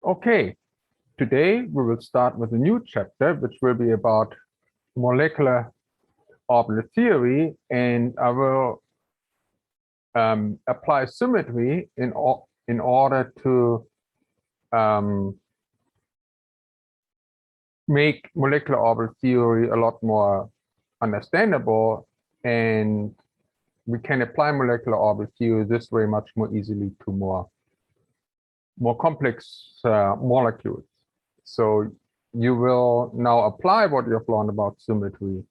Okay, today we will start with a new chapter, which will be about molecular orbital theory, and I will apply symmetry in order to make molecular orbital theory a lot more understandable, and we can apply molecular orbital theory this way much more easily to more complex molecules. So you will now apply what you have learned about symmetry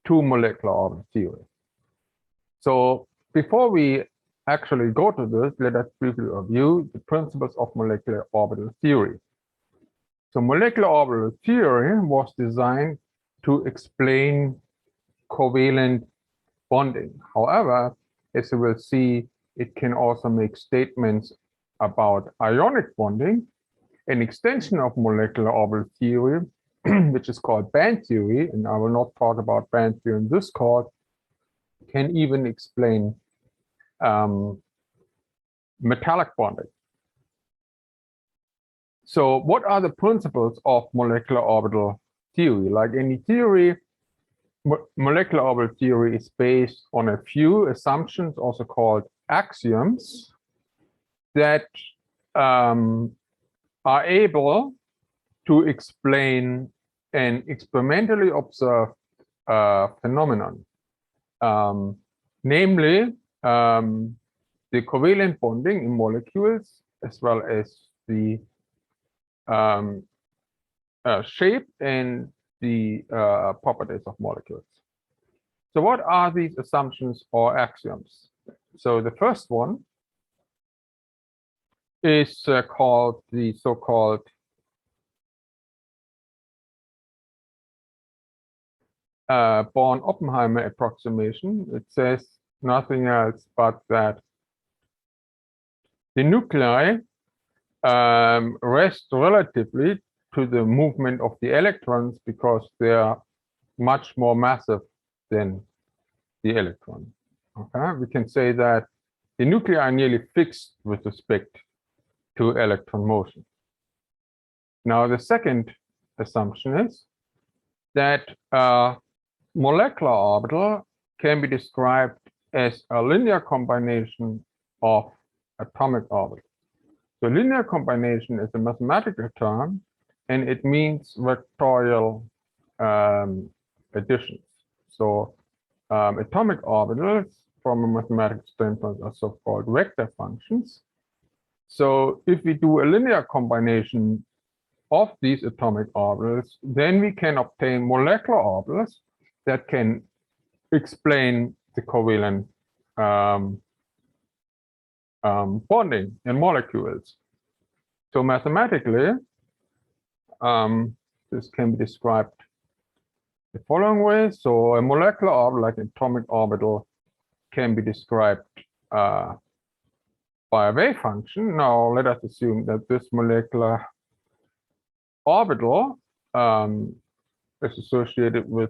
to molecular orbital theory. So before we actually go to this, let us briefly review the principles of molecular orbital theory. So molecular orbital theory was designed to explain covalent bonding. However, as you will see, it can also make statements about ionic bonding, an extension of molecular orbital theory, which is called band theory, and I will not talk about band theory in this course, can even explain metallic bonding. So what are the principles of molecular orbital theory? Like any theory, molecular orbital theory is based on a few assumptions, also called axioms, that are able to explain an experimentally observed phenomenon, namely the covalent bonding in molecules, as well as the shape and the properties of molecules. So what are these assumptions or axioms? So the first one is called the so-called Born-Oppenheimer approximation. It says nothing else but that the nuclei rest relatively to the movement of the electrons because they are much more massive than the electron. Okay, we can say that the nuclei are nearly fixed with respect to electron motion. Now, the second assumption is that molecular orbital can be described as a linear combination of atomic orbitals. So linear combination is a mathematical term, and it means vectorial additions. So atomic orbitals, from a mathematical standpoint, are so-called vector functions. So if we do a linear combination of these atomic orbitals, then we can obtain molecular orbitals that can explain the covalent bonding in molecules. So mathematically, this can be described the following way. So a molecular orbital, like an atomic orbital, can be described by a wave function. Now let us assume that this molecular orbital is associated with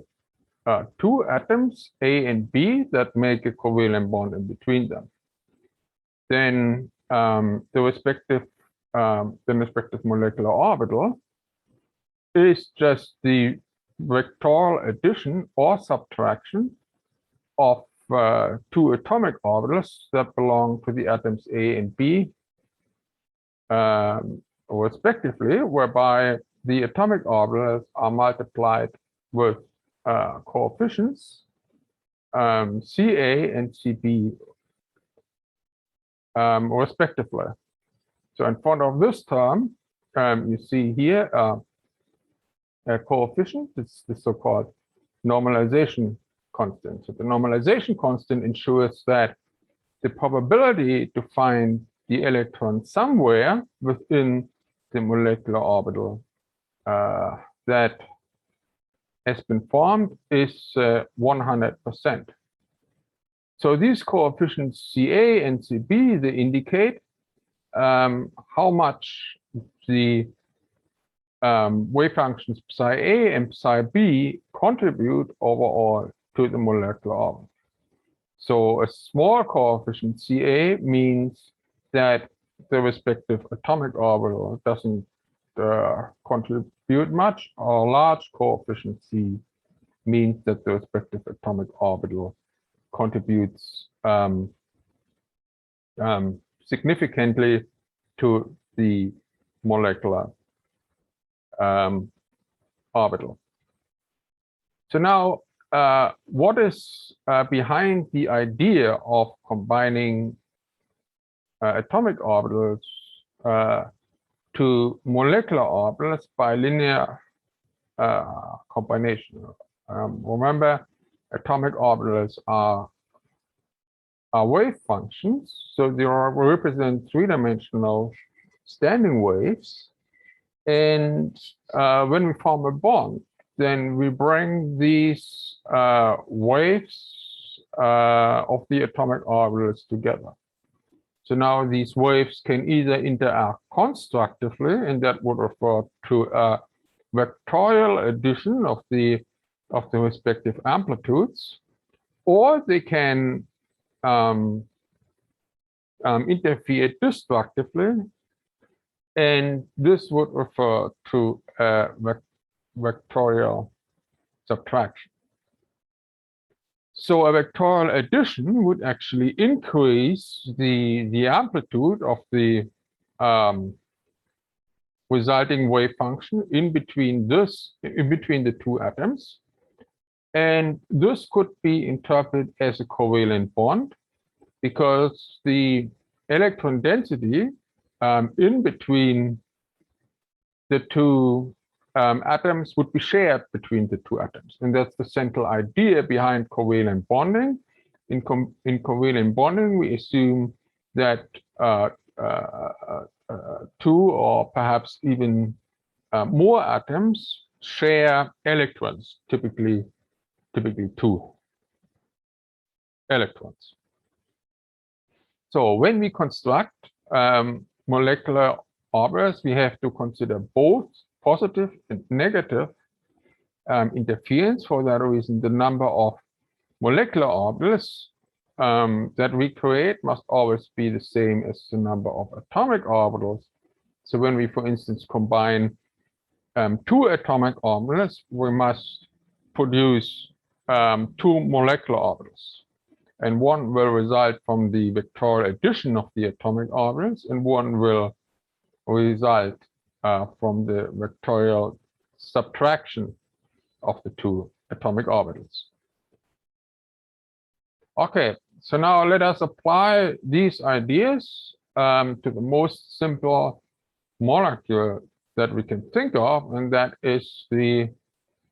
two atoms, A and B, that make a covalent bond in between them. Then the respective molecular orbital is just the vectorial addition or subtraction of two atomic orbitals that belong to the atoms A and B, respectively, whereby the atomic orbitals are multiplied with coefficients Ca and Cb, respectively. So in front of this term, you see here a coefficient. It's the so-called normalization constant. So the normalization constant ensures that the probability to find the electron somewhere within the molecular orbital that has been formed is 100%. So these coefficients Ca and Cb, they indicate how much the wave functions psi A and psi B contribute overall to the molecular orbital. So a small coefficient Ca means that the respective atomic orbital doesn't contribute much, or large coefficient C means that the respective atomic orbital contributes significantly to the molecular orbital. So now, what is behind the idea of combining atomic orbitals to molecular orbitals by linear combination? Remember, atomic orbitals are wave functions, so they represent three-dimensional standing waves. And when we form a bond, then we bring these waves of the atomic orbitals together. So now these waves can either interact constructively, and that would refer to a vectorial addition of the respective amplitudes, or they can interfere destructively, and this would refer to a vectorial subtraction. So a vectorial addition would actually increase the amplitude of the resulting wave function in between the two atoms, and this could be interpreted as a covalent bond, because the electron density in between the two atoms would be shared between the two atoms. And that's the central idea behind covalent bonding. In covalent bonding, we assume that two or perhaps even more atoms share electrons, typically 2 electrons. So when we construct molecular orbitals, we have to consider both positive and negative interference. For that reason, the number of molecular orbitals that we create must always be the same as the number of atomic orbitals. So when we, for instance, combine 2 atomic orbitals, we must produce 2 molecular orbitals. And one will result from the vectorial addition of the atomic orbitals, and one will result from the vectorial subtraction of the 2 atomic orbitals. Okay, so now let us apply these ideas to the most simple molecule that we can think of, and that is the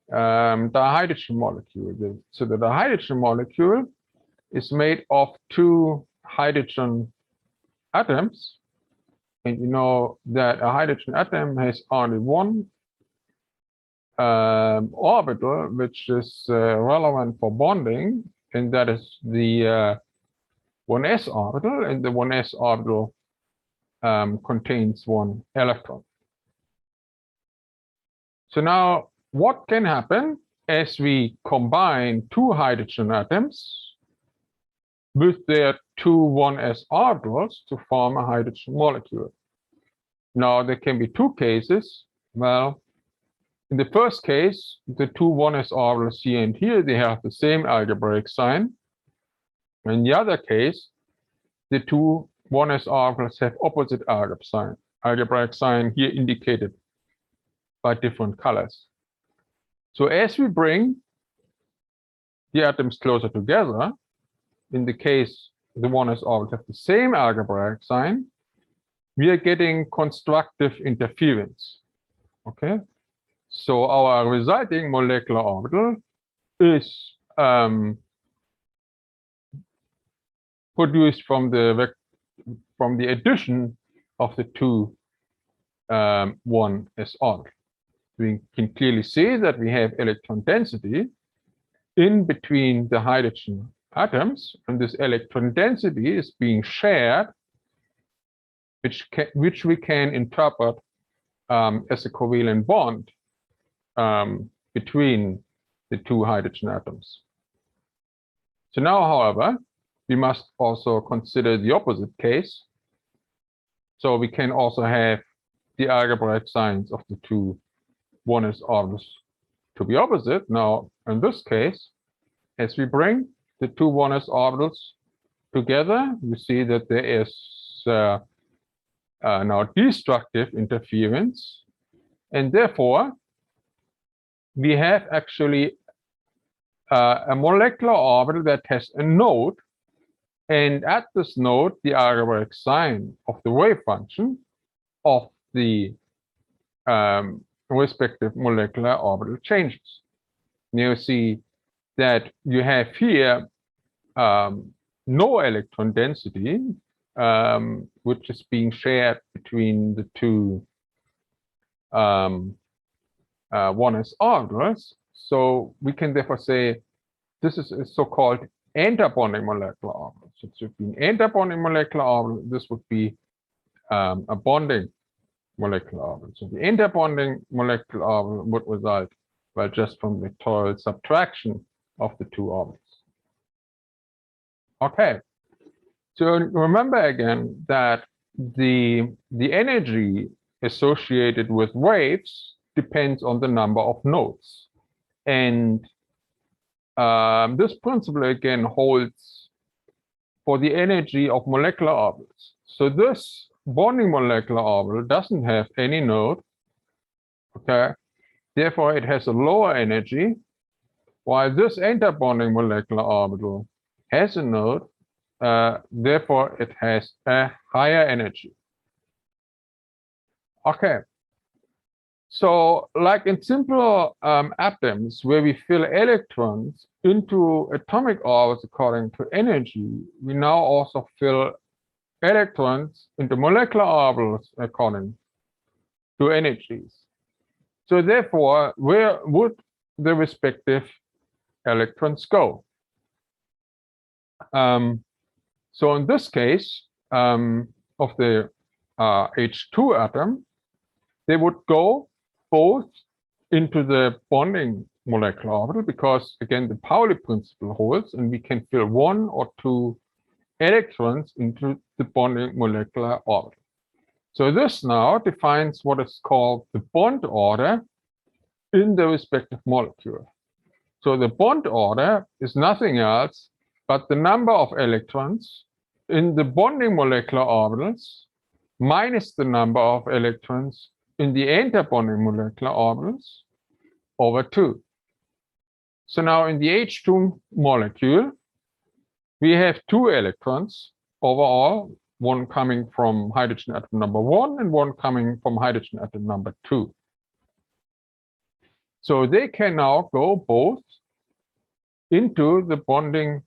dihydrogen molecule. So the dihydrogen molecule is made of 2 hydrogen atoms. And you know that a hydrogen atom has only one orbital, which is relevant for bonding, and that is the 1s orbital, and the 1s orbital contains 1 electron. So now, what can happen as we combine 2 hydrogen atoms with their 2 1s orbitals to form a hydrogen molecule? Now, there can be 2 cases. Well, in the first case, the 2 1s orbitals here and here, they have the same algebraic sign. In the other case, the 2 1s orbitals have opposite algebraic sign here indicated by different colors. So as we bring the atoms closer together, in the case the 1s orbitals have the same algebraic sign, we are getting constructive interference. Okay, so our resulting molecular orbital is produced from the addition of the 2 1s orbitals. We can clearly see that we have electron density in between the hydrogen atoms, and this electron density is being shared, which we can interpret as a covalent bond between the 2 hydrogen atoms. So now, however, we must also consider the opposite case. So we can also have the algebraic signs of the two 1s orbitals to be opposite. Now, in this case, as we bring the two 1s orbitals together, you see that there is now destructive interference, and therefore we have actually a molecular orbital that has a node, and at this node the algebraic sign of the wave function of the respective molecular orbital changes. You see that you have here no electron density, which is being shared between the two 1s orbitals. So we can therefore say this is a so-called interbonding molecular orbital. So it should be an interbonding molecular orbital. This would be a bonding molecular orbital. So the interbonding molecular orbital would result, well, just from vectorial subtraction of the two orbitals. Okay, so remember again that the energy associated with waves depends on the number of nodes, and this principle again holds for the energy of molecular orbitals. So this bonding molecular orbital doesn't have any node, okay? Therefore, it has a lower energy, while this interbonding molecular orbital has a node, therefore it has a higher energy. Okay, so like in simple atoms where we fill electrons into atomic orbits according to energy, we now also fill electrons into molecular orbitals according to energies. So therefore, where would the respective electrons go? So in this case of the H2 atom, they would go both into the bonding molecular orbital, because again the Pauli principle holds, and we can fill one or two electrons into the bonding molecular orbital. So this now defines what is called the bond order in the respective molecule. So the bond order is nothing else but the number of electrons in the bonding molecular orbitals minus the number of electrons in the interbonding molecular orbitals over 2. So now in the H2 molecule, we have 2 electrons overall, one coming from hydrogen atom number 1 and one coming from hydrogen atom number 2. So they can now go both into the bonding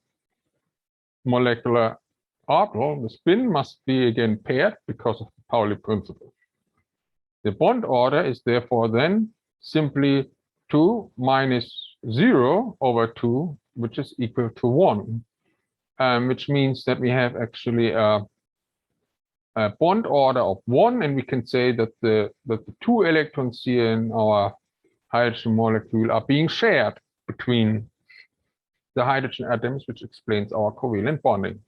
molecular orbital. The spin must be again paired because of the Pauli principle. The bond order is therefore then simply 2 minus 0 over 2, which is equal to 1, which means that we have actually a bond order of 1, and we can say that the 2 electrons here in our hydrogen molecule are being shared between the hydrogen atoms, which explains our covalent bonding.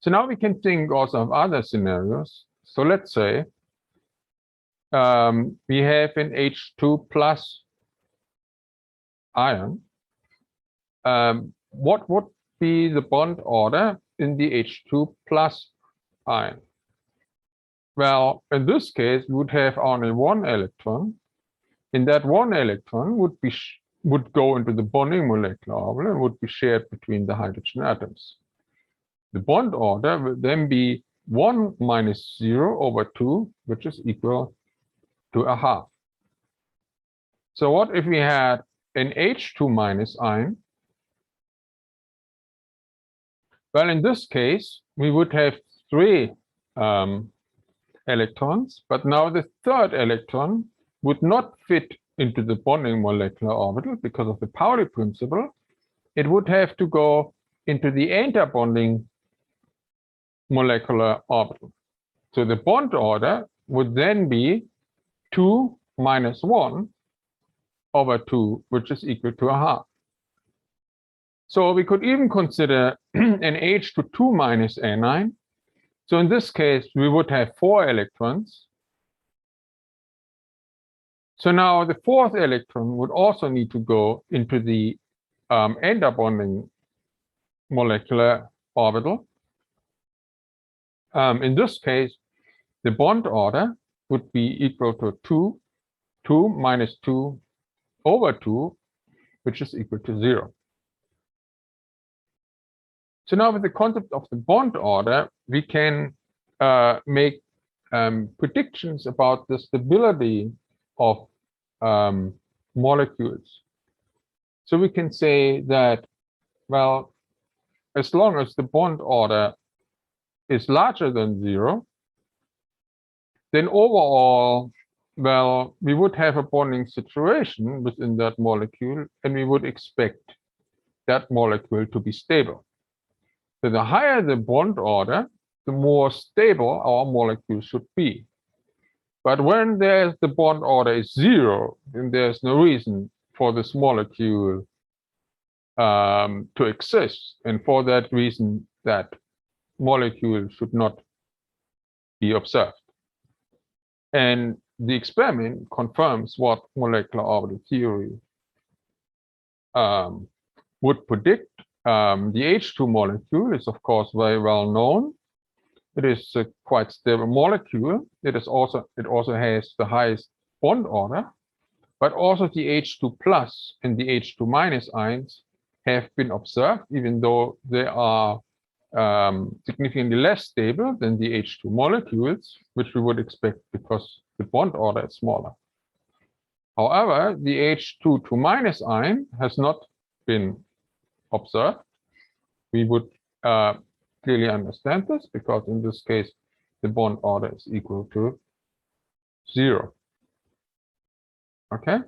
So now we can think also of other scenarios. So let's say we have an H2 plus ion. What would be the bond order in the H2 plus ion? Well, in this case, we would have only 1 electron. And that 1 electron would go into the bonding molecular orbital and would be shared between the hydrogen atoms. The bond order will then be 1 minus 0 over 2, which is equal to a half. So what if we had an H2 minus ion? Well, in this case, we would have 3 electrons, but now the 3rd electron would not fit into the bonding molecular orbital because of the Pauli principle. It would have to go into the interbonding molecular orbital. So the bond order would then be 2 minus 1 over 2, which is equal to a half. So we could even consider an H2 2 minus anion, So in this case, we would have 4 electrons. So now the 4th electron would also need to go into the end-bonding molecular orbital. In this case, the bond order would be equal to 2 minus 2 over 2, which is equal to 0. So now with the concept of the bond order, we can make predictions about the stability of molecules. So we can say that, well, as long as the bond order is larger than 0, then overall, well, we would have a bonding situation within that molecule, and we would expect that molecule to be stable. So the higher the bond order, the more stable our molecule should be. But when the bond order is 0, then there's no reason for this molecule to exist. And for that reason, that molecule should not be observed. And the experiment confirms what molecular orbital theory would predict. The H2 molecule is, of course, very well known. It is a quite stable molecule. It also has the highest bond order, but also the H2 plus and the H2 minus ions have been observed, even though they are significantly less stable than the H2 molecules, which we would expect because the bond order is smaller. However, the H2 to minus ion has not been observed. We would clearly understand this because in this case, the bond order is equal to 0. Okay.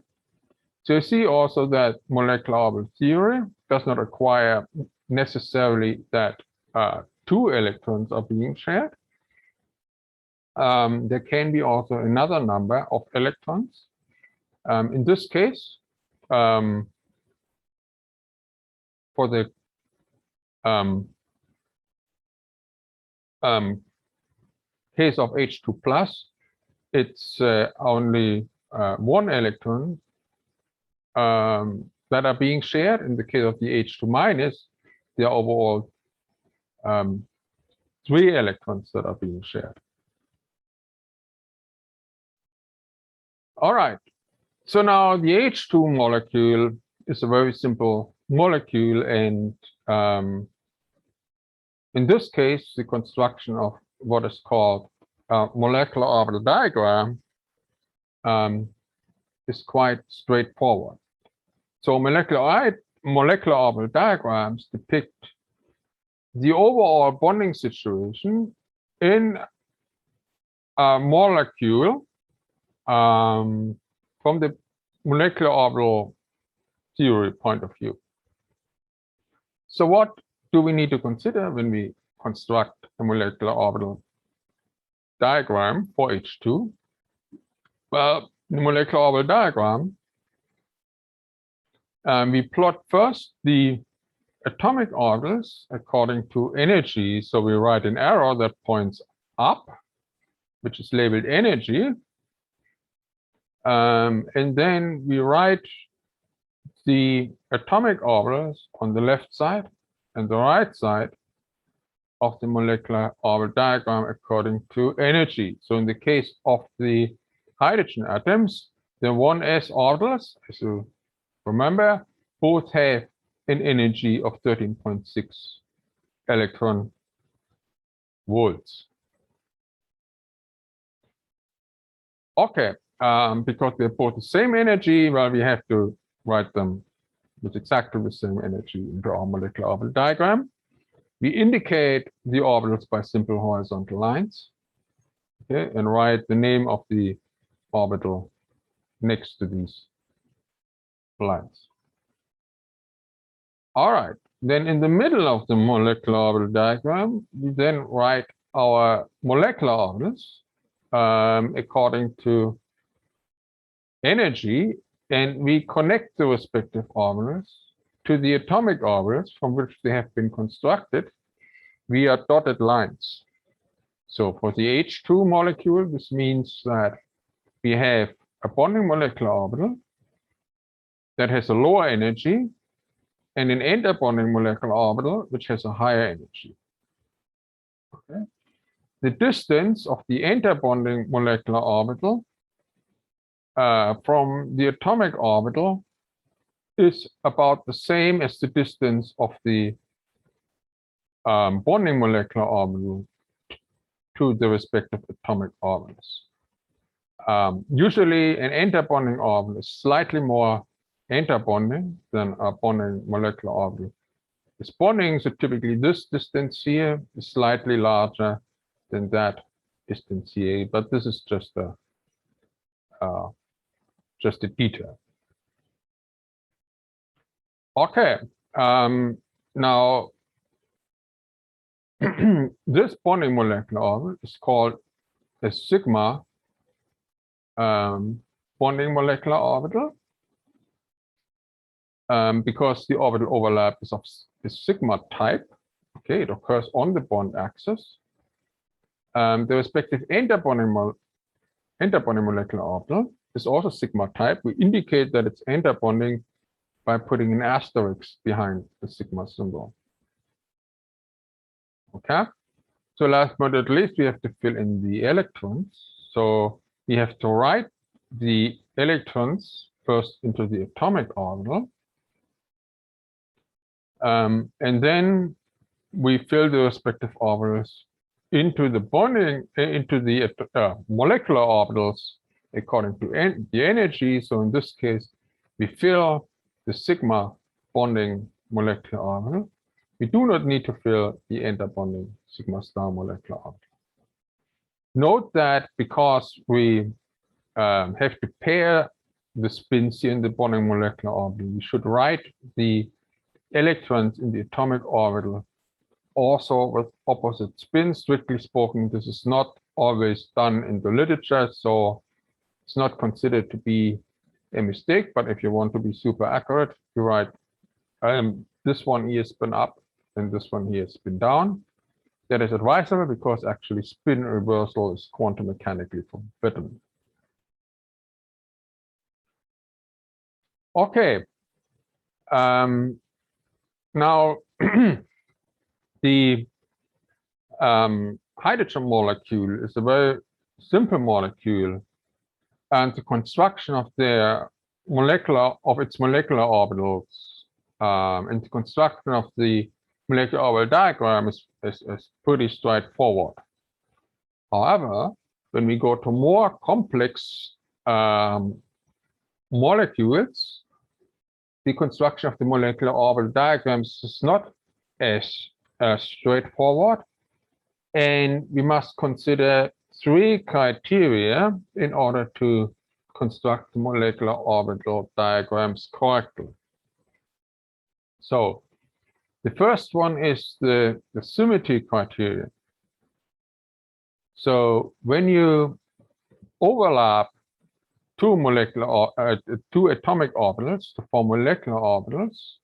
So you see also that molecular orbital theory does not require necessarily that 2 electrons are being shared. There can be also another number of electrons. In this case, for the case of H2 plus, it's only 1 electron that are being shared. In the case of the H2 minus, there are overall 3 electrons that are being shared. All right. So now the H2 molecule is a very simple molecule, and in this case, the construction of what is called a molecular orbital diagram is quite straightforward. So molecular orbital diagrams depict the overall bonding situation in a molecule from the molecular orbital theory point of view. So what do we need to consider when we construct a molecular orbital diagram for H2? Well, in the molecular orbital diagram, we plot first the atomic orbitals according to energy. So we write an arrow that points up, which is labeled energy. And then we write the atomic orbitals on the left side and the right side of the molecular orbital diagram according to energy. So in the case of the hydrogen atoms, the 1s orbitals, as you remember, both have an energy of 13.6 electron volts. Okay, because they're both the same energy, well, we have to write them with exactly the same energy into our molecular orbital diagram. We indicate the orbitals by simple horizontal lines, okay, and write the name of the orbital next to these lines. All right, then in the middle of the molecular orbital diagram, we then write our molecular orbitals according to energy, and we connect the respective orbitals to the atomic orbitals from which they have been constructed via dotted lines. So for the H2 molecule, this means that we have a bonding molecular orbital that has a lower energy and an interbonding molecular orbital which has a higher energy. Okay. The distance of the interbonding molecular orbital from the atomic orbital is about the same as the distance of the bonding molecular orbital to the respective atomic orbitals. Usually an interbonding orbital is slightly more interbonding than a bonding molecular orbital. It's bonding, so typically this distance here is slightly larger than that distance here, but this is just a detail. Okay, now this bonding molecular orbital is called a sigma bonding molecular orbital because the orbital overlap is of sigma type. Okay, it occurs on the bond axis. The respective interbonding molecular orbital is also sigma type. We indicate that it's interbonding by putting an asterisk behind the sigma symbol. Okay, so last but not least, we have to fill in the electrons. So we have to write the electrons first into the atomic orbital. And then we fill the respective orbitals into the molecular orbitals according to the energy. So in this case, we fill the sigma bonding molecular orbital. We do not need to fill the interbonding sigma star molecular orbital. Note that because we have to pair the spins here in the bonding molecular orbital, we should write the electrons in the atomic orbital also with opposite spins. Strictly spoken, this is not always done in the literature, so it's not considered to be a mistake. But if you want to be super accurate, you write this one here spin up and this one here spin down. That is advisable because actually spin reversal is quantum mechanically forbidden. Okay. Now the hydrogen molecule is a very simple molecule, and the construction of its molecular orbitals and the construction of the molecular orbital diagram is pretty straightforward. However, when we go to more complex molecules, the construction of the molecular orbital diagrams is not as straightforward, and we must consider 3 criteria in order to construct the molecular orbital diagrams correctly. So the first one is the symmetry criterion. So when you overlap two atomic orbitals to form molecular orbitals,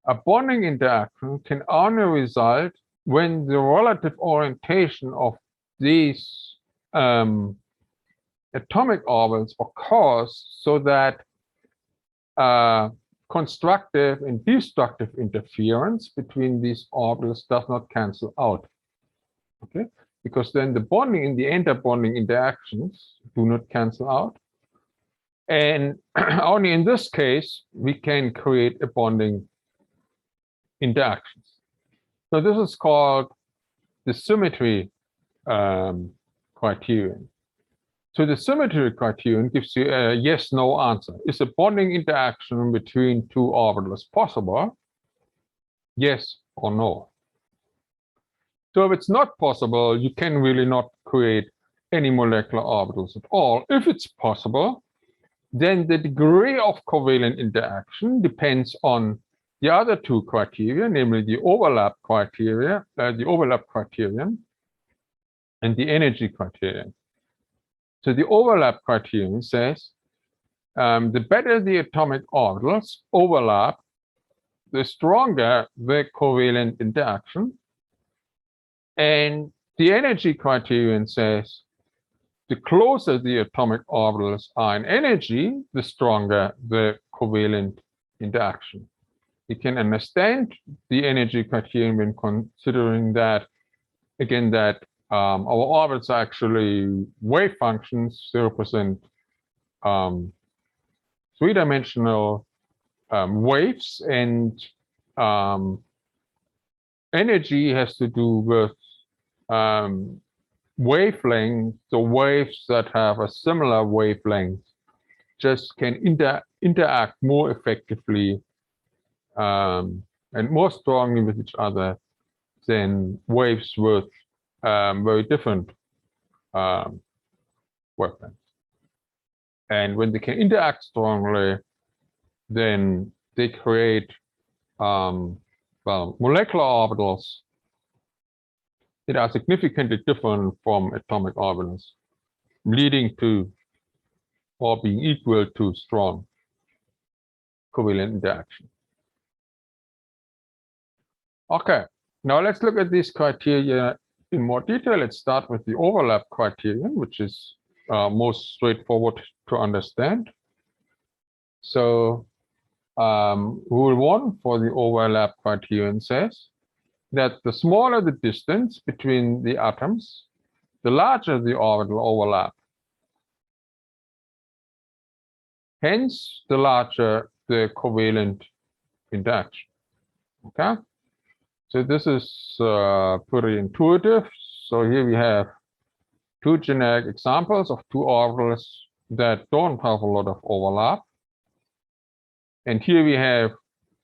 a bonding interaction can only result when the relative orientation of these atomic orbitals occurs so that constructive and destructive interference between these orbitals does not cancel out. Okay, because then the bonding and the interbonding interactions do not cancel out. And only in this case, we can create a bonding interactions. So this is called the symmetry criterion. So the symmetry criterion gives you a yes/no answer. Is a bonding interaction between 2 orbitals possible? Yes or no. So if it's not possible, you can really not create any molecular orbitals at all. If it's possible, then the degree of covalent interaction depends on the other 2 criteria, namely the overlap criterion and the energy criterion. So the overlap criterion says the better the atomic orbitals overlap, the stronger the covalent interaction, and The energy criterion says the closer the atomic orbitals are in energy, the stronger the covalent interaction. You can understand the energy criterion when considering that, again, that our orbits are actually wave functions, 0% three-dimensional waves, and energy has to do with wavelength. The waves that have a similar wavelength just can interact more effectively and more strongly with each other than waves with very different wavelengths. And when they can interact strongly, then they create molecular orbitals that are significantly different from atomic orbitals, leading to or being equal to strong covalent interaction. Okay, now let's look at these criteria in more detail. Let's start with the overlap criterion, which is most straightforward to understand. So rule 1 for the overlap criterion says that the smaller the distance between the atoms, the larger the orbital overlap. Hence, the larger the covalent interaction. Okay, so this is pretty intuitive. So here we have two generic examples of two orbitals that don't have a lot of overlap. And here we have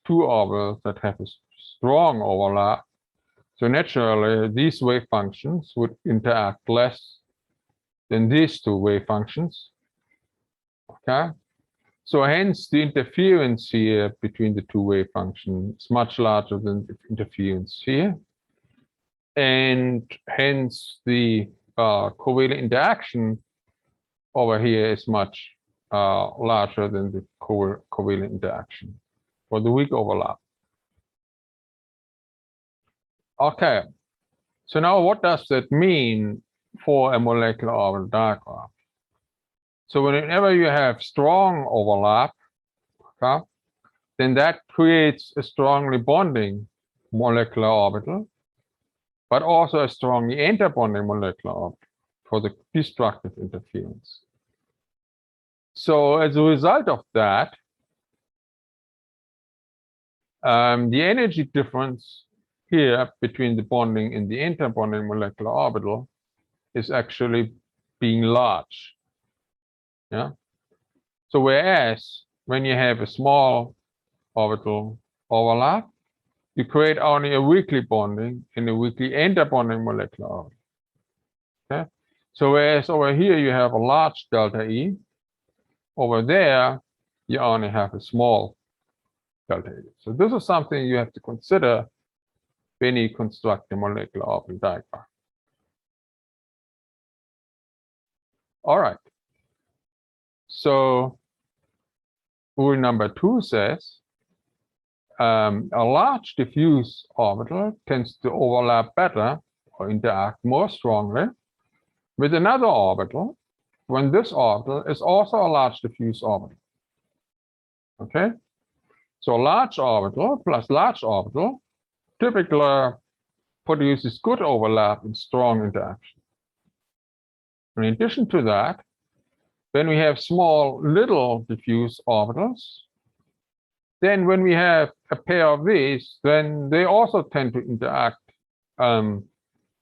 two orbitals that have a strong overlap. So naturally, these wave functions would interact less than these two wave functions. Okay, so hence the interference here between the two wave functions is much larger than the interference here. And hence the covalent interaction over here is much larger than the covalent interaction for the weak overlap. Okay, so now what does that mean for a molecular orbital diagram? So whenever you have strong overlap, okay, then that creates a strongly bonding molecular orbital, but also a strongly interbonding molecular orbital for the destructive interference. So as a result of that, the energy difference here between the bonding and the interbonding molecular orbital is actually being large. Yeah. So whereas when you have a small orbital overlap, you create only a weakly bonding and a weakly interbonding molecular orbital. Okay. So whereas over here you have a large delta E, over there you only have a small delta E. So this is something you have to consider when you construct a molecular orbital diagram. All right. So rule number 2 says a large diffuse orbital tends to overlap better or interact more strongly with another orbital when this orbital is also a large diffuse orbital. Okay, so large orbital plus large orbital typically produces good overlap and strong interaction. In addition to that, when we have small little diffuse orbitals, then when we have a pair of these, then they also tend to interact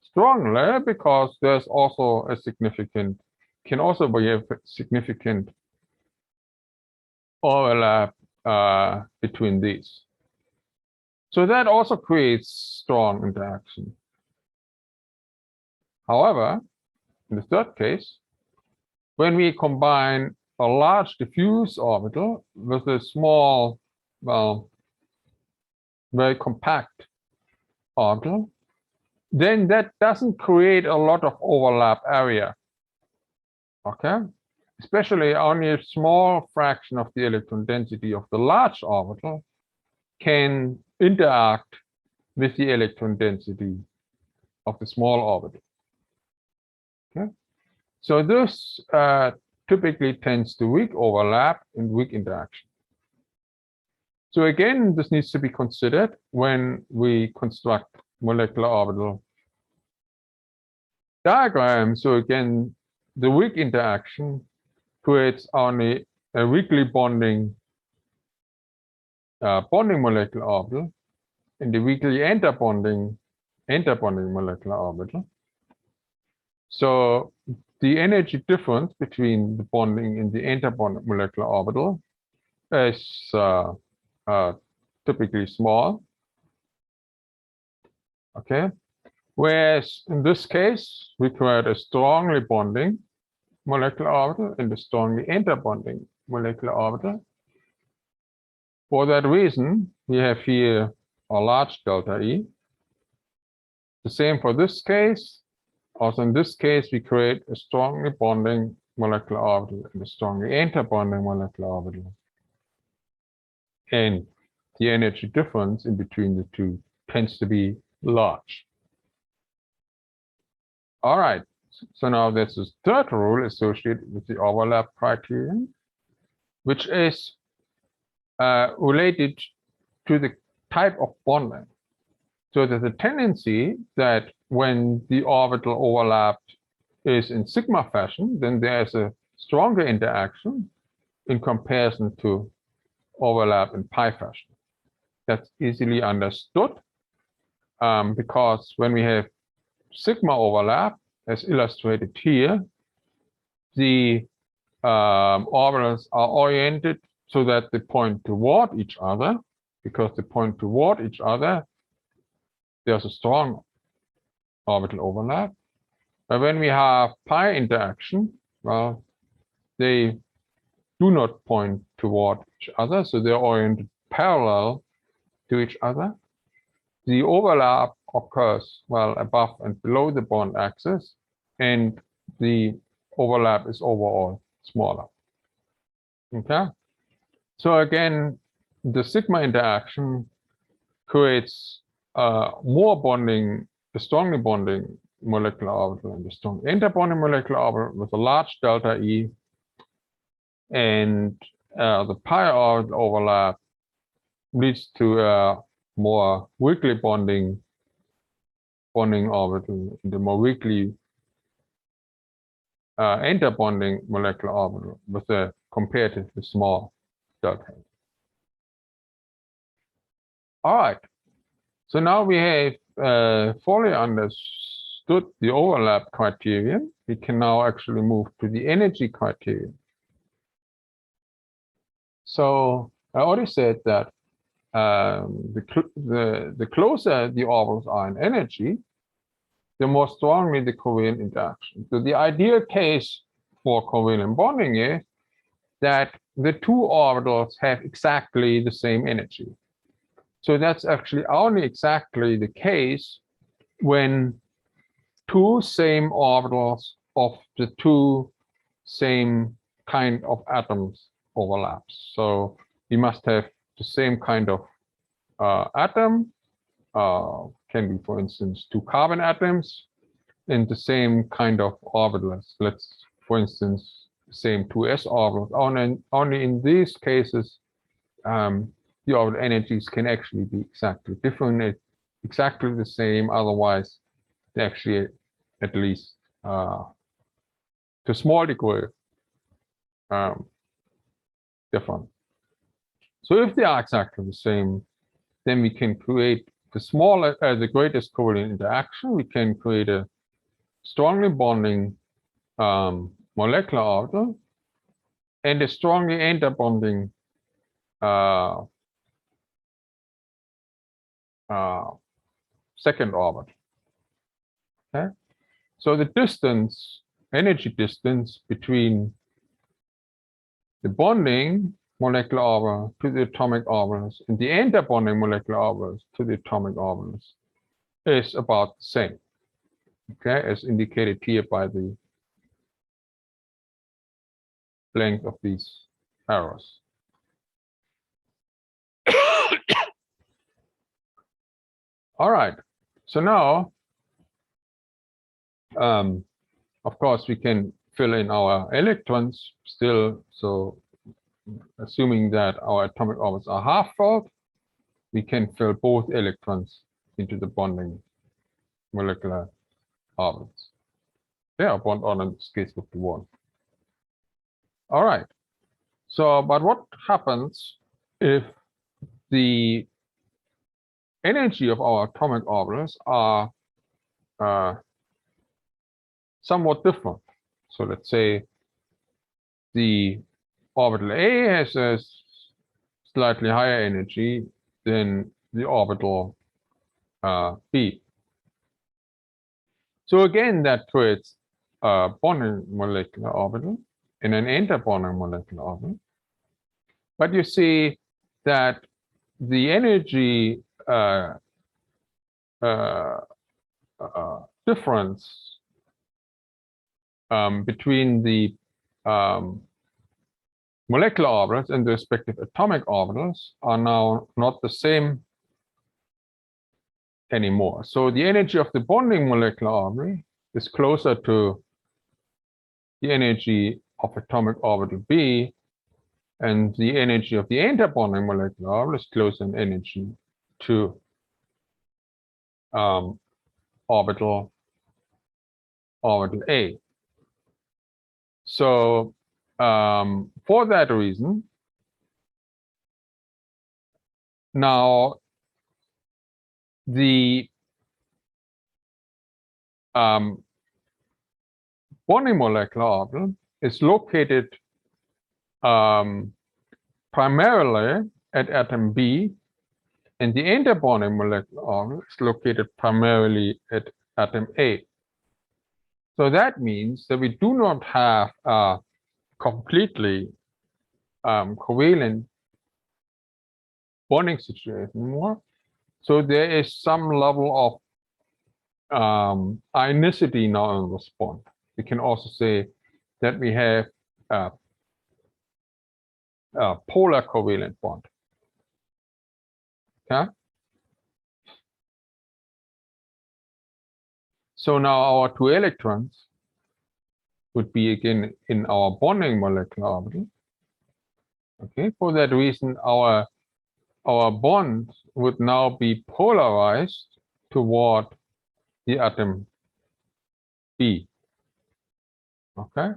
strongly, because there's also a significant, can also be a significant overlap between these. So that also creates strong interaction. However, in the third case, when we combine a large diffuse orbital with a small, well, very compact orbital, then that doesn't create a lot of overlap area. Okay, especially only a small fraction of the electron density of the large orbital can interact with the electron density of the small orbital. Okay, so this typically tends to weak overlap and weak interaction. So again, this needs to be considered when we construct molecular orbital diagram. So again, the weak interaction creates only a weakly bonding molecular orbital, and the weakly interbonding molecular orbital. So the energy difference between the bonding and the interbonding molecular orbital is typically small. Okay, whereas in this case, we create a strongly bonding molecular orbital and a strongly interbonding molecular orbital. For that reason, we have here a large delta E. The same for this case. Also in this case, we create a strongly bonding molecular orbital and a strongly interbonding molecular orbital. And the energy difference in between the two tends to be large. All right, so now there's this third rule associated with the overlap criterion, which is related to the type of bonding. So there's a tendency that when the orbital overlap is in sigma fashion, then there's a stronger interaction in comparison to overlap in pi fashion. That's easily understood because when we have sigma overlap, as illustrated here, the orbitals are oriented so that they point toward each other. Because they point toward each other, there's a strong orbital overlap. But when we have pi interaction, well, they do not point toward each other, so they're oriented parallel to each other. The overlap occurs, well, above and below the bond axis, and the overlap is overall smaller. Okay? So again, the sigma interaction creates more bonding, the strongly bonding molecular orbital and the strong interbonding molecular orbital with a large delta E, and the pi orbital overlap leads to a more weakly bonding orbital, the more weakly interbonding molecular orbital with a comparatively small delta. All right, so now we have fully understood the overlap criterion. We can now actually move to the energy criterion. So I already said that the closer the orbitals are in energy, the more strongly the covalent interaction. So the ideal case for covalent bonding is that the two orbitals have exactly the same energy. So that's actually only exactly the case when two same orbitals of the two same kind of atoms overlaps. So we must have the same kind of atom, can be, for instance, two carbon atoms, and the same kind of orbitals. Let's, for instance, same 2s orbitals. Only in these cases, the orbital energies can actually be exactly different, exactly the same. Otherwise, they actually, at least to a small degree, different. So if they are exactly the same, then we can create the greatest covalent interaction. We can create a strongly bonding molecular orbital and a strongly interbonding second orbit. Okay, so the distance, energy distance between the bonding molecular orbital to the atomic orbitals and the interbonding molecular orbitals to the atomic orbitals is about the same. Okay, as indicated here by the length of these arrows. All right, so now Of course, we can fill in our electrons still. So assuming that our atomic orbits are half-filled, we can fill both electrons into the bonding molecular orbits. Yeah, bond order in this case would be 1. All right. So, but what happens if the energy of our atomic orbitals are somewhat different? So let's say the orbital A has a slightly higher energy than the orbital B. So again, that creates a bonding molecular orbital and an interbonding molecular orbital. But you see that the energy difference between the molecular orbitals and the respective atomic orbitals are now not the same anymore. So the energy of the bonding molecular orbital is closer to the energy of atomic orbital B, and the energy of the interbonding molecular orbital is closer in energy to orbital A. So for that reason, now the bonding molecular orbital is located primarily at atom B, and the interbonding molecular orbital is located primarily at atom A. So that means that we do not have a completely covalent bonding situation anymore. So there is some level of ionicity now in this bond. We can also say that we have a polar covalent bond. Okay. So now our 2 electrons would be again in our bonding molecular orbital. Okay. For that reason, our bond would now be polarized toward the atom B. Okay.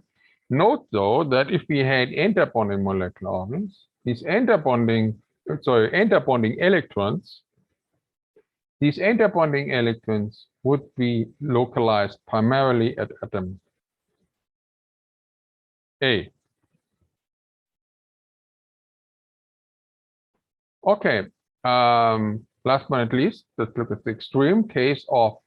Note though that if we had interbonding molecular orbitals, these interbonding electrons, these interbonding electrons would be localized primarily at atom A. Okay. Last but not least, let's look at the extreme case of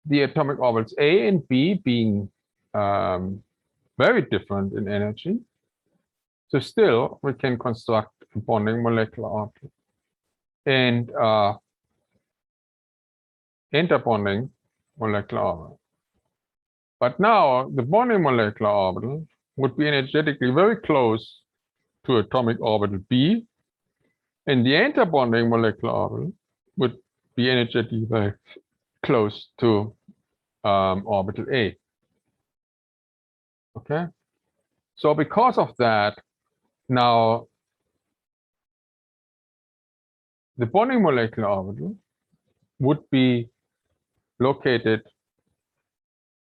the atomic orbitals A and B being very different in energy. So still, we can construct a bonding molecular orbital and interbonding molecular orbital. But now the bonding molecular orbital would be energetically very close to atomic orbital B, and the interbonding molecular orbital would be energetically very close to orbital A. Okay, so because of that, now the bonding molecular orbital would be located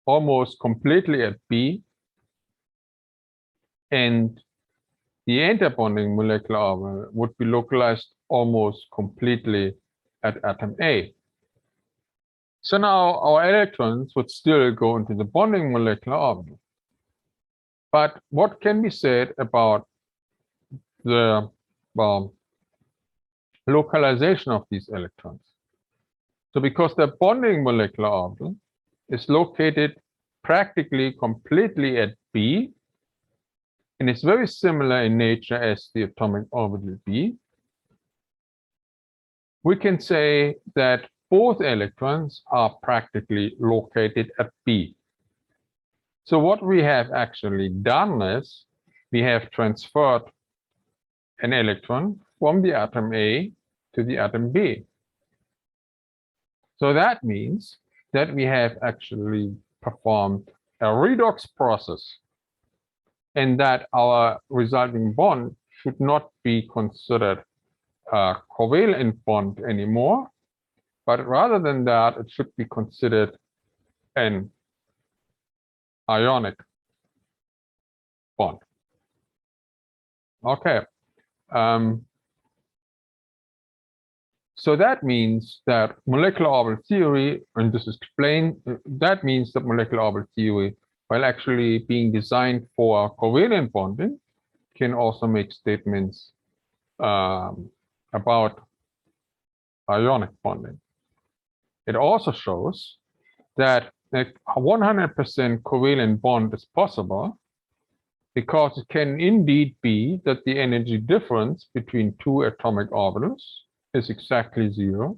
almost completely at B, and the interbonding molecular orbital would be localized almost completely at atom A. So now our electrons would still go into the bonding molecular orbital. But what can be said about the localization of these electrons? So because the bonding molecular orbital is located practically completely at B, and it's very similar in nature as the atomic orbital B, we can say that both electrons are practically located at B. So what we have actually done is we have transferred an electron from the atom A to the atom B. So that means that we have actually performed a redox process and that our resulting bond should not be considered a covalent bond anymore, but rather than that, it should be considered an ionic bond. Okay. So that means that molecular orbital theory, and this is explained, that means that molecular orbital theory, while actually being designed for covalent bonding, can also make statements about ionic bonding. It also shows that a 100% covalent bond is possible because it can indeed be that the energy difference between two atomic orbitals is exactly 0,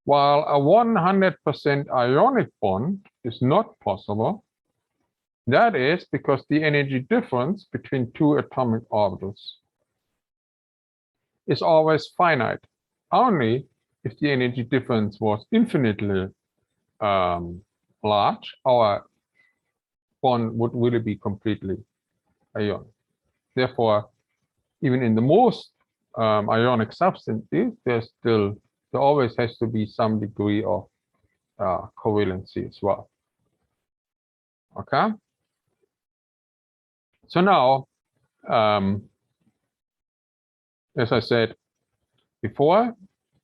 while a 100% ionic bond is not possible. That is because the energy difference between two atomic orbitals is always finite. Only if the energy difference was infinitely large, our bond would really be completely ionic. Therefore, even in the most ionic substances, there always has to be some degree of covalency as well. Okay. So now, as I said before,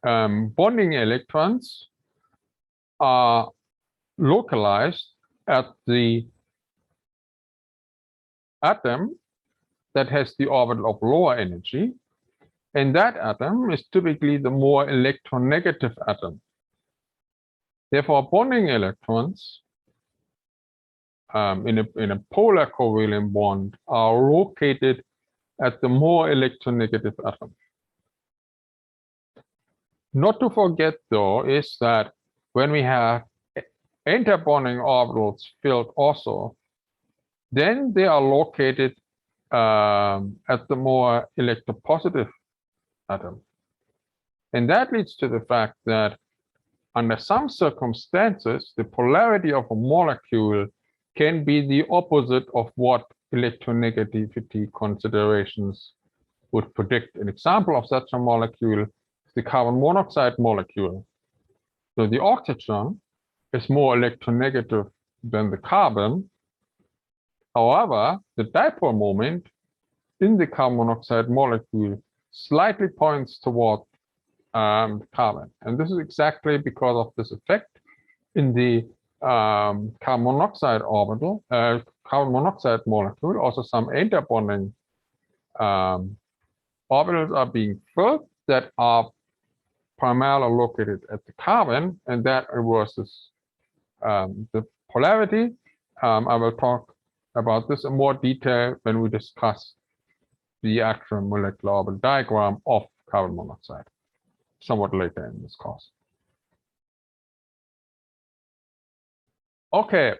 bonding electrons are localized at the atom that has the orbital of lower energy, and that atom is typically the more electronegative atom. Therefore, bonding electrons in a polar covalent bond are located at the more electronegative atom. Not to forget, though, is that when we have interbonding orbitals filled also, then they are located at the more electropositive atom. And that leads to the fact that under some circumstances, the polarity of a molecule can be the opposite of what electronegativity considerations would predict. An example of such a molecule is the carbon monoxide molecule. So the oxygen is more electronegative than the carbon. However, the dipole moment in the carbon monoxide molecule slightly points toward carbon. And this is exactly because of this effect in the carbon monoxide orbital, carbon monoxide molecule. Also, some interbonding orbitals are being filled that are primarily located at the carbon, and that reverses the polarity. I will talk about this in more detail when we discuss the actual molecular orbital diagram of carbon monoxide somewhat later in this course. Okay,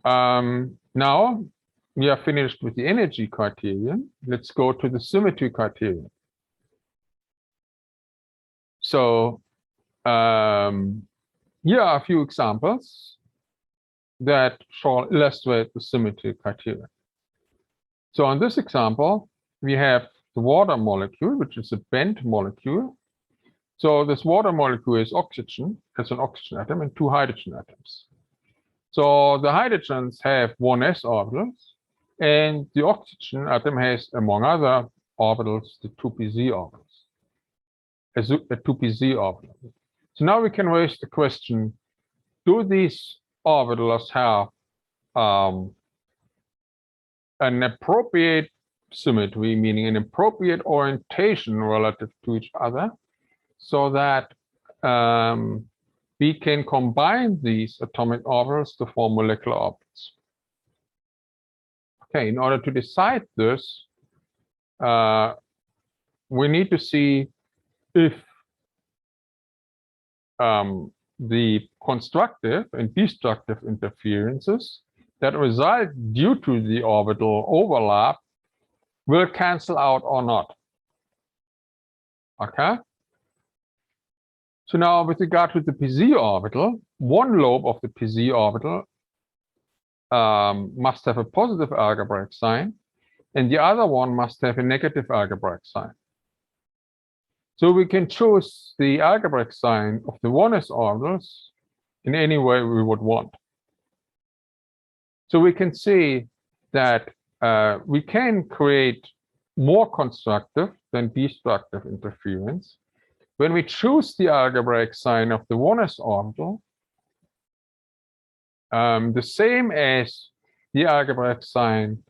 now we are finished with the energy criterion. Let's go to the symmetry criterion. So here are a few examples that shall illustrate the symmetry criterion. So on this example, we have the water molecule, which is a bent molecule. So this water molecule is oxygen, has an oxygen atom and two hydrogen atoms. So the hydrogens have 1s orbitals, and the oxygen atom has, among other orbitals, the 2pz orbitals. A 2pz orbital. So now we can raise the question, do these orbitals have an appropriate symmetry, meaning an appropriate orientation relative to each other, so that we can combine these atomic orbitals to form molecular orbitals? Okay, in order to decide this, we need to see if the constructive and destructive interferences that result due to the orbital overlap will cancel out or not. Okay? So now with regard to the pz orbital, one lobe of the pz orbital must have a positive algebraic sign, and the other one must have a negative algebraic sign. So we can choose the algebraic sign of the 1s orbitals in any way we would want. So we can see that we can create more constructive than destructive interference when we choose the algebraic sign of the 1s orbital, the same as the algebraic sign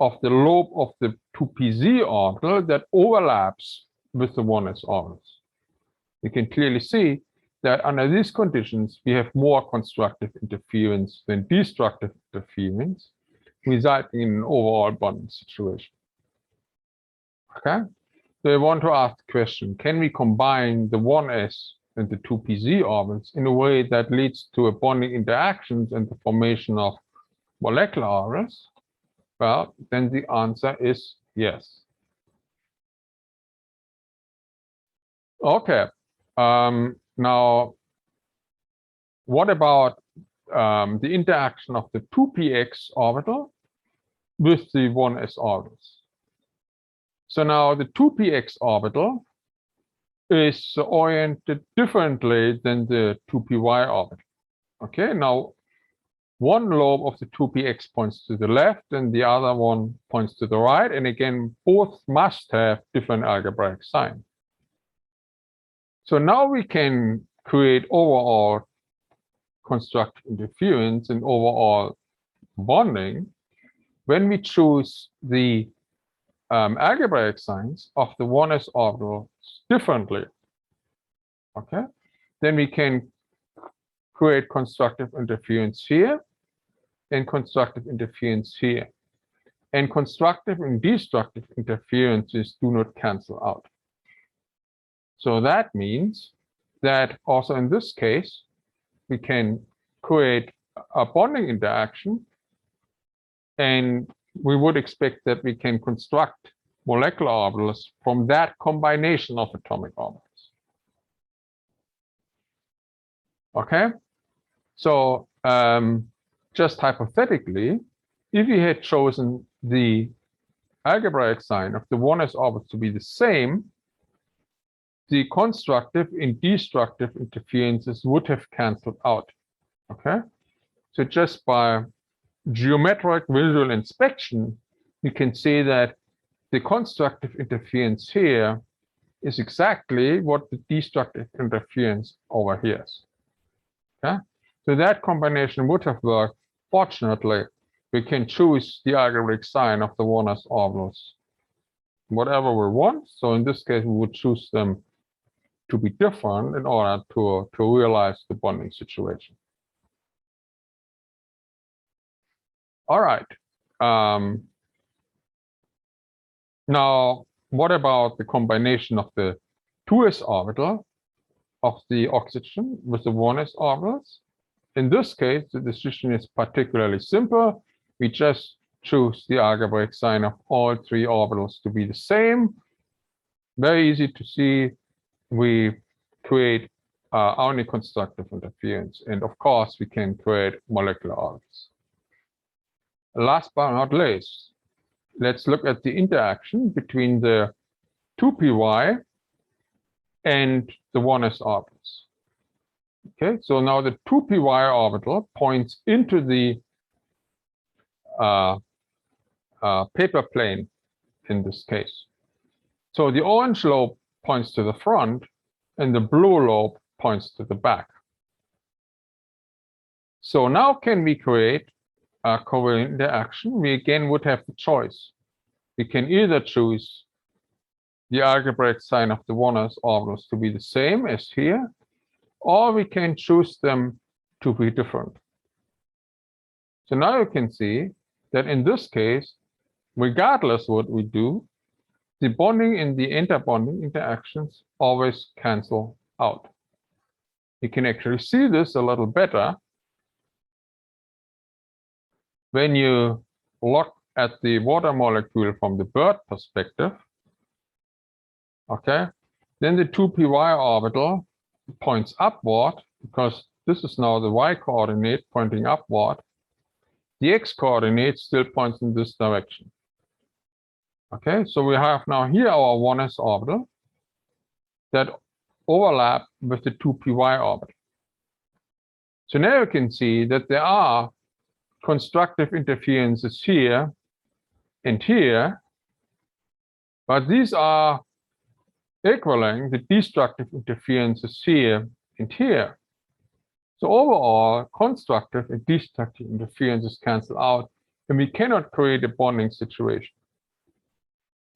of the lobe of the 2pz orbital that overlaps with the 1s orbitals. You can clearly see that under these conditions, we have more constructive interference than destructive interference, resulting in an overall bonding situation. Okay, so I want to ask the question, can we combine the 1s and the 2pz orbitals in a way that leads to a bonding interactions and the formation of molecular orbitals? Well, then the answer is yes. Okay, now what about the interaction of the 2px orbital with the 1s orbitals? So now the 2px orbital is oriented differently than the 2py orbital. Okay, now one lobe of the 2px points to the left and the other one points to the right, and again both must have different algebraic sign. So now we can create overall constructive interference and overall bonding when we choose the algebraic signs of the 1s orbitals differently. Okay, then we can create constructive interference here and constructive interference here. And constructive and destructive interferences do not cancel out. So that means that also in this case, we can create a bonding interaction, and we would expect that we can construct molecular orbitals from that combination of atomic orbitals. Okay, so just hypothetically, if we had chosen the algebraic sign of the 1s orbitals to be the same, the constructive and destructive interferences would have canceled out. Okay, so just by geometric visual inspection, you can see that the constructive interference here is exactly what the destructive interference over here is. Okay, so that combination would have worked. Fortunately, we can choose the algebraic sign of the 1s orbitals whatever we want. So in this case, we would choose them to be different in order to realize the bonding situation. All right. Now, what about the combination of the 2s orbital of the oxygen with the 1s orbitals? In this case, the decision is particularly simple. We just choose the algebraic sign of all three orbitals to be the same. Very easy to see. We create only constructive interference, and of course, we can create molecular orbitals. Last but not least, let's look at the interaction between the 2py and the 1s orbitals. Okay, so now the 2py orbital points into the paper plane in this case. So the orange lobe points to the front and the blue lobe points to the back. So now can we create a covalent interaction? We again would have the choice. We can either choose the algebraic sign of the 1s orbitals to be the same as here, or we can choose them to be different. So now you can see that in this case, regardless what we do, the bonding and the interbonding interactions always cancel out. You can actually see this a little better when you look at the water molecule from the bird perspective. Okay, then the 2py orbital points upward, because this is now the y coordinate pointing upward, the x coordinate still points in this direction. Okay, so we have now here our 1s orbital that overlap with the 2py orbital. So now you can see that there are constructive interferences here and here, but these are equaling the destructive interferences here and here. So overall, constructive and destructive interferences cancel out, and we cannot create a bonding situation.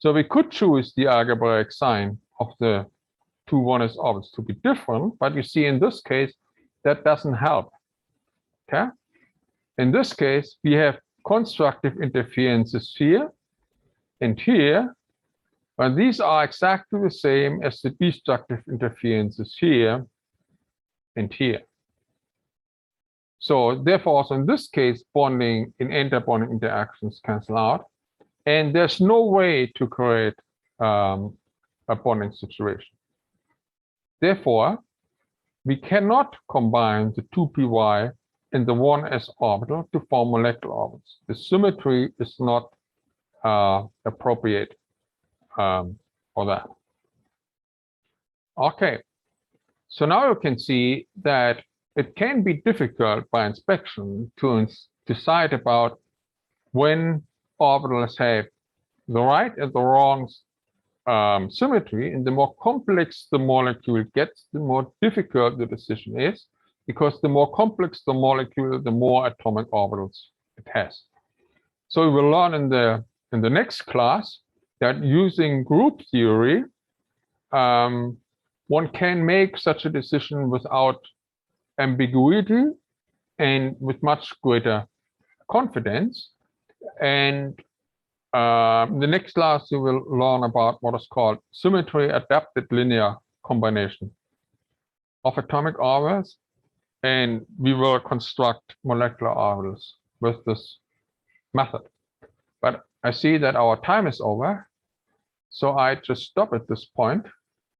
So we could choose the algebraic sign of the two 1s orbitals to be different, but you see in this case, that doesn't help. Okay? In this case, we have constructive interferences here and here, but these are exactly the same as the destructive interferences here and here. So therefore, also in this case, bonding in anti-bonding interactions cancel out, and there's no way to create a bonding situation. Therefore, we cannot combine the 2py and the 1s orbital to form molecular orbitals. The symmetry is not appropriate for that. Okay, so now you can see that it can be difficult by inspection to decide about when orbitals have the right and the wrong symmetry, and the more complex the molecule gets, the more difficult the decision is, because the more complex the molecule, the more atomic orbitals it has. So we will learn in the next class that using group theory, one can make such a decision without ambiguity and with much greater confidence. And in the next class, you will learn about what is called symmetry adapted linear combination of atomic orbitals, and we will construct molecular orbitals with this method. But I see that our time is over, so I just stop at this point.